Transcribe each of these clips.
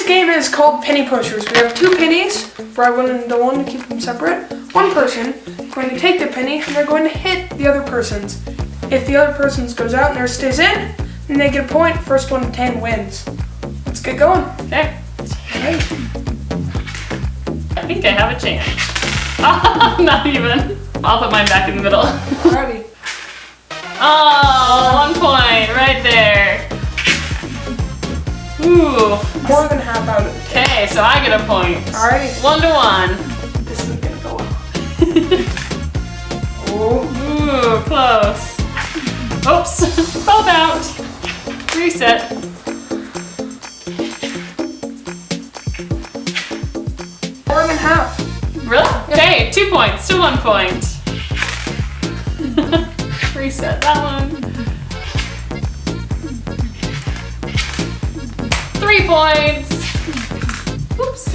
game is called Penny Pushers. We have 2 pennies for everyone in the one to keep them separate. One person is going to take the penny and they're going to hit the other person's. If the other person's goes out and theirs stays in, then they get a point. First one to 10 wins. Let's get going. Okay. Alright. I think I have a chance. Not even. I'll put mine back in the middle. Alrighty. Oh, 1 point right there. Ooh. More than half out of it. Okay, so I get a point. Alrighty. 1 to 1. This isn't gonna go well. Oh. Ooh, close. Oops, both out. Reset. More than half. Really? Okay, 2 points to 1 point. Reset that one. 3 points. Oops.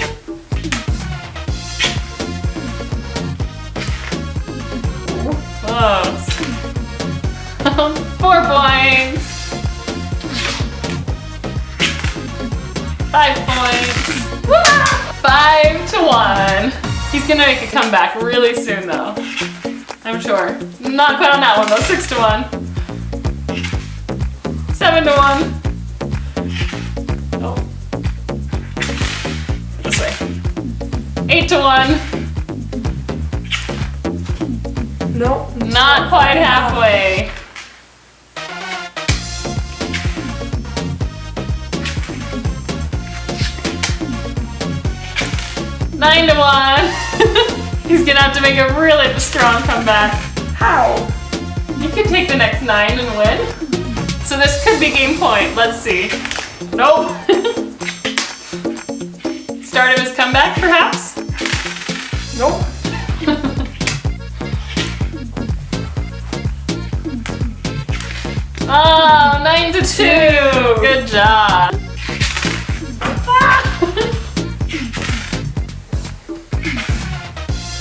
Close. 4 points. 5 points. 5 to 1. He's gonna make a comeback really soon though. I'm sure. Not quite on that one though. 6 to 1. 7 to 1. Oh. This way. 8 to 1. No. Not quite halfway. 9 to 1. He's gonna have to make a really strong comeback. How? You could take the next 9 and win. So this could be game point. Let's see. Nope. Start of his comeback, perhaps? Nope. Oh, 9 to 2. Good job.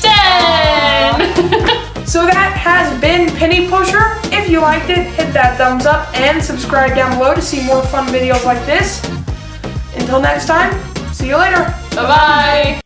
10. So that has been Penny Pusher. If you liked it, hit that thumbs up and subscribe down below to see more fun videos like this. Until next time, see you later. Bye-bye.